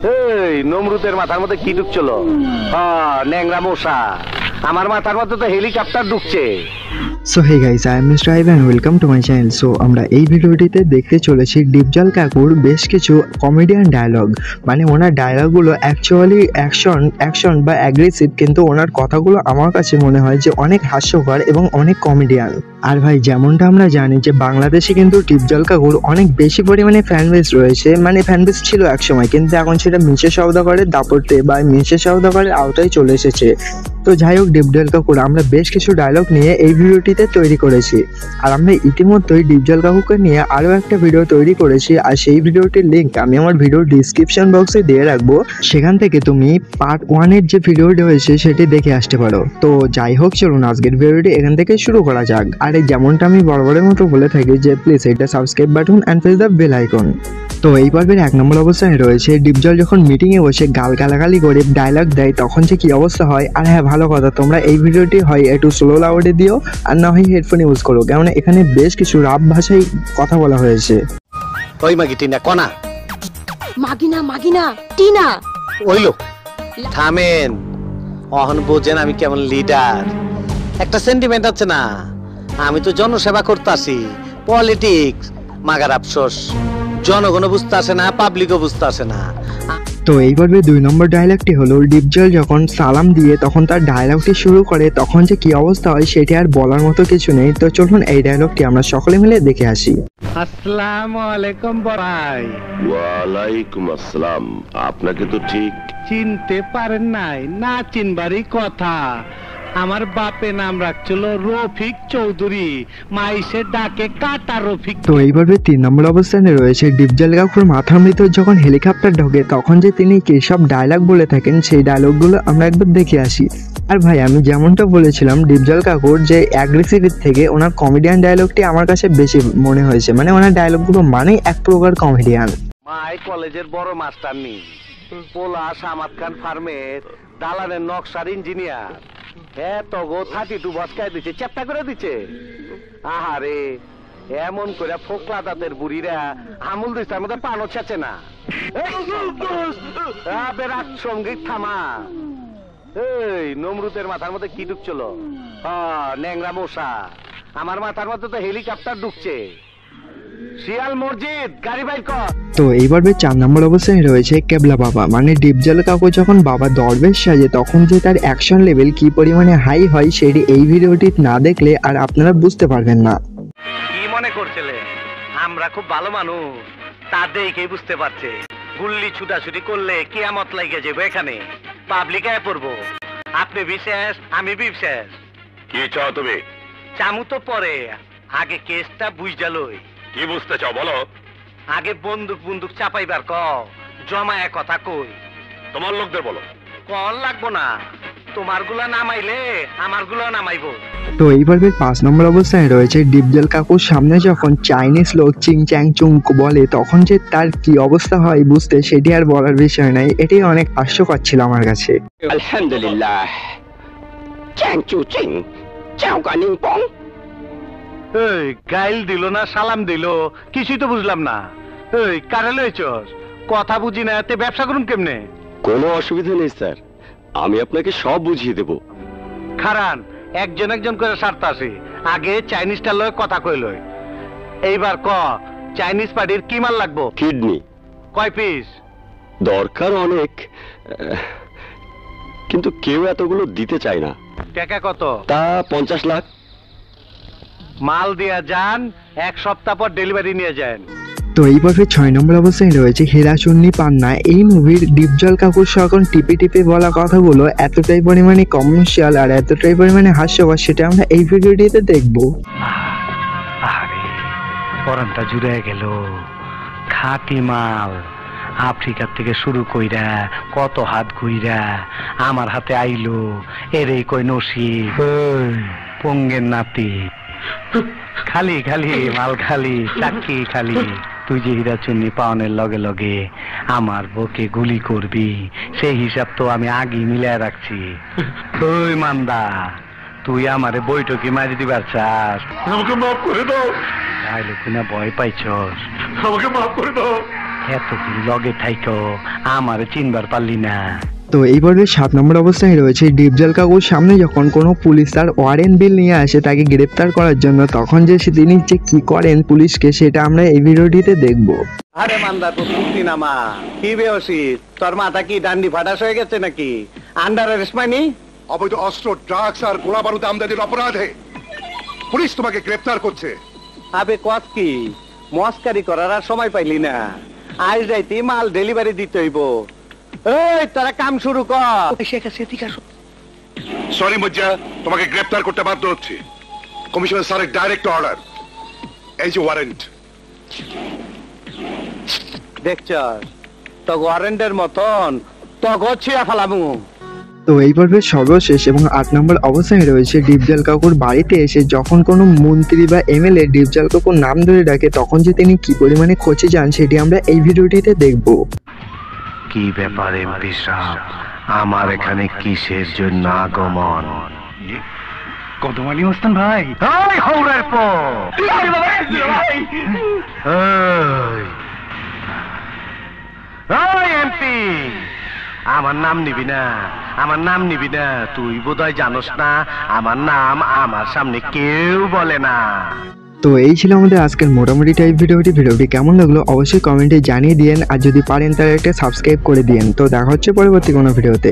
এই নমরুদের মাথার মধ্যে কি ঢুকছিল? ন্যাংরা মশা। আমার মাথার মধ্যে তো হেলিকপ্টার ঢুকছে। So hey guys, I am mister Ive and welcome to my channel. So আমরা এই ভিডিওটিতে দেখতে চলেছি ডিপজল কাকুর বেশ কিছু কমেডিয়ান ডায়লগ। মানে ওনার ডায়লগগুলো অ্যাকচুয়ালি অ্যাকশন বা অ্যাগ্রেসিভ, কিন্তু ওনার কথাগুলো আমার কাছে মনে হয় যে অনেক হাস্যকর এবং অনেক কমেডিয়ান। আর ভাই, যেমনটা আমরা জানি যে বাংলাদেশে কিন্তু ডিপজল কাকুর অনেক বেশি পরিমাণে ফ্যান বেস রয়েছে। মানে ফ্যান বেস ছিল একসময়, কিন্তু এখন সেটা মিশে সওদাগরের দাপটে বা মিশে সওদাগরের আওতায় চলে এসেছে। তো যাই হোক, ডিপজল কাকুর আমরা বেশ কিছু ডায়লগ নিয়ে এই ভিডিওটিতে তৈরি করেছি। আর আমরা ইতিমধ্যেই ডিপজল কাকুকে নিয়ে আরও একটা ভিডিও তৈরি করেছি, আর সেই ভিডিওটির লিঙ্ক আমি আমার ভিডিওর ডিসক্রিপশন বক্সে দিয়ে রাখবো। সেখান থেকে তুমি পার্ট 1-এর যে ভিডিওটি হয়েছে সেটি দেখে আসতে পারো। তো যাই হোক, চলুন আজকের ভিডিওটি এখান থেকে শুরু করা যাক। আর যেমনটা আমি বরাবরের মতো বলে থাকি যে প্লিজ এটা subscribe button and press the bell icon. তো এই পর্বের 1 নম্বর অবস্থানে রয়েছে ডিপজল যখন মিটিংয়ে বসে গালাগালি করে ডায়লগ দেয় তখন যে কি অবস্থা হয়। আর হ্যাঁ, ভালো কথা, তোমরা এই ভিডিওটি হয় একটু স্লো লাউডে দিও আর না হয় হেডফোন ইউজ করো, কেননা এখানে বেশ কিছু রাপ ভাষায় কথা বলা হয়েছে। ওই মাগি টিনা কোনা মাগিনা টিনা ওইলো থামেন। অহন বোঝেন আমি কেমন লিডার। একটা সেন্টিমেন্ট আছে না, আমি তো জনসেবা করতেছি। পলিটিক্স মাগার আফসোস, জনগণও বুঝতে আসে না, পাবলিকও বুঝতে আসে না। তো এই পর্বে 2 নম্বর ডায়লগটি হলো ডিপজল যখন সালাম দিয়ে তখন তার ডায়লগটি শুরু করে তখন যে কি অবস্থা হয় সেটি আর বলার মতো কিছু নেই। তো চলুন এই ডায়লগটি আমরা সকলে মিলে দেখে আসি। আসসালামু আলাইকুম ভাই। ওয়ালাইকুম আসসালাম। আপনাকে তো ঠিক চিনতে পারেন নাই? না চিনবারই কথা। আমার বাপে নাম রাখছিল রফিক চৌধুরী, মাইসে ডাকে কাটা রফিক। তো এই পর্বে 3 নম্বর অবস্থানে রয়েছে ডিপজল কাকুর মাথার ভিতর যখন হেলিকপ্টার ঢোকে তখন যে তিনি কি সব ডায়লগ বলে থাকেন সেই ডায়লগগুলো আমরা একবার দেখে আসি। আর ভাই, আমি যেমনটা বলেছিলাম ডিপজল কাকুর যে অ্যাগ্রেসিভ থেকে ওনার কমেডিয়ান ডায়লগটি আমার কাছে বেশি মনে হয়েছে। মানে ওনার ডায়লগগুলো মানে এক প্রকার কমেডিয়ান। মাই কলেজের বড় মাস্টার নি, পোলা সামাদ খান ফার্মের দালানের নকশার ইঞ্জিনিয়ার। তো গো 32 বসকায় দিচ্ছে, চেপ্টা করে দিচ্ছে। আহারে, এমন করে ফোকলা দাঁতের বুড়িরা আমুল দিচ্ছে মধ্যে পানো ছেচে না। বেরাট সঙ্গীত থামা। এই নমরুদের মাথার মধ্যে কি ঢুকছিল? ন্যাংরা মশা। আমার মাথার মধ্যে তো হেলিকপ্টার ঢুকছে। শিয়াল মসজিদ গাড়ি বাইর কর। তো এই পর্বে 4 নম্বর অবস্থায় রয়েছে কেবলা বাবা। মানে ডিপজল কাকু যখন বাবা দরবেশ সাজে তখন যে তার অ্যাকশন লেভেল কি পরিমাণে হাই হয় সেটি এই ভিডিওটি না দেখলে আর আপনারা বুঝতে পারবেন না। কি মনে করছিলেন আমরা খুব ভালো মানুষ? তা দেখেই বুঝতে পারছে। গুল্লি ছুটাছুটি করলে কিয়ামত লাগে যাবে, এখানে পাবলিক আয় পড়বো। আপনি বিশেষ, আমি বিশেষ। কি চাও তুমি? চামু তো পরে, আগে কেসটা বুঝা লই। কি বুঝতে চাও বলো? আগে বন্দুক চাপাইবার ক, জমায় কথা কই। তোমার লোকদের বলো। কল লাগবো না, তোমার গুলা নামাইলে আমার গুলা নামাইবো। তো এই পর্বের 5 নম্বর অবস্থায় রয়েছে ডিপজল কাকুর সামনে যখন চাইনিজ লোক চিং চ্যাং চুং বলে তখন যে তার কি অবস্থা হয় বুঝতে সেটি আর বলার বিষয় নাই। এটি অনেক হাস্যকর ছিল আমার কাছে। আলহামদুলিল্লাহ। চ্যাং চু চিং চাও গানিং পং। এই গাইল দিল না সালাম দিল, কিছুই তো বুঝলাম না। এই কারে লইছস? কথা বুঝি না, তে ব্যবসা করুন কেমনে? কোনো অসুবিধা নেই স্যার, আমি আপনাকে সব বুঝিয়ে দেব। খারান, একজন করে সারতে আসি। আগে চাইনিজটা লয় কথা কই লই। এইবার ক, চাইনিজ পার্টির কি মাল লাগবো? কিডনি। কয় পিস? দরকার অনেক, কিন্তু কেউ এতগুলো দিতে চায় না। টাকা কত? তা 50 লাখ। মাল দিয়া যান, 1 সপ্তাহ পর ডেলিভারি নিয়ে যান। তো এই পর্বে 6 নম্বর অবস্থায় রয়েছে হীরা চুন্নি পান্না। এই মুভির ডিপজল কাকুর সকল টিপে বলা কথাগুলো এতটাই পরিমাণে কমার্শিয়াল আর এতটাই পরিমাণে হাস্যকর সেটা আমরা এই ভিডিওটিতে দেখবো। আরে পরানটা জুড়ে গেল। খাঁটি মাল আফ্রিকা থেকে শুরু কইরা কত হাত ঘুইরা আমার হাতে আইলো। এরে কই নসিব, পঙ্গের নাতি। খালি মাল খালি, চাকি খালি। তুই যে হীরা চুন্নি পাওনের লগে লগে আমার বকে গুলি করবি সেই হিসাব তো আমি আগেই মিলায় রাখছি। ওই মান্দা, তুই আমারে বৈঠকি মারি দিবার চাস? আমাকে মাফ করে দাও। তাইলে কিনা ভয় পাইছস? আমাকে মাফ করে দাও। এতদিন লগে থাইকো আমারে চিনবার পারলি না। তো এই পর্বের 7 নম্বর অবস্থায় রয়েছে ডিপজল কাকুর সামনে যখন কোনো পুলিশ তার ওয়ারেন্ট বিল নিয়ে আসে তাকে গ্রেপ্তার করার জন্য, তখন যে তিনি যে কি করেন পুলিশকে সেটা আমরা এই ভিডিওটিতে দেখব। আরে মান্দা তো ছুটি নামা কি বেহসি, তোর মাথা কি ডান্ডি ফাটাস হয়ে গেছে নাকি? আন্ডার অ্যারেস্ট মানি? অবৈধ অস্ত্র, ড্রাগস আর গোলা বারুদ আমদানির অপরাধে পুলিশ তোমাকে গ্রেফতার করছে। আবে কত কি মস্কারি করার আর সময় পাইলি না, আজ রাইতে মাল ডেলিভারি দিতে হইব। এই তোরা কাম শুরু কর। সরি মজ্জা, তোমাকে গ্রেফতার করতে বাধ্য হচ্ছে। কমিশনার স্যারের ডাইরেক্ট অর্ডার, এই যে ওয়ারেন্ট। দেখছ তো ওয়ারেন্টের মতন তো গছিয়া ফেলামু। তো এই পর্বের সর্বশেষ এবং 8 নম্বর অবস্থায় রয়েছে ডিপজল কাকুর বাড়িতে এসে যখন কোনো মন্ত্রী বা এমএলএ ডিপজল কাকুর নাম ধরে ডাকে তখন যে তিনি কি পরিমাণে খচে যান সেটি আমরা এই ভিডিওটিতে দেখব। কি ব্যাপার এমপি সাহেব, আমার এখানে কিসের জন্য আগমন? কদমালি মস্তান ভাই, ওই হৌরের পো ওই এমপি, আমার নাম নিবি না, আমার নাম নিবি না। তুই বোধহয় জানোস না আমার নাম আমার সামনে কেউ বলে না। তো এই ছিল আমাদের আজকের মোটামুটি টাইপ ভিডিওটি কেমন লাগলো অবশ্যই কমেন্টে জানিয়ে দিয়েন, আর যদি পারেন তাহলে একটা সাবস্ক্রাইব করে দিয়েন। তো দেখা হচ্ছে পরবর্তী কোনো ভিডিওতে।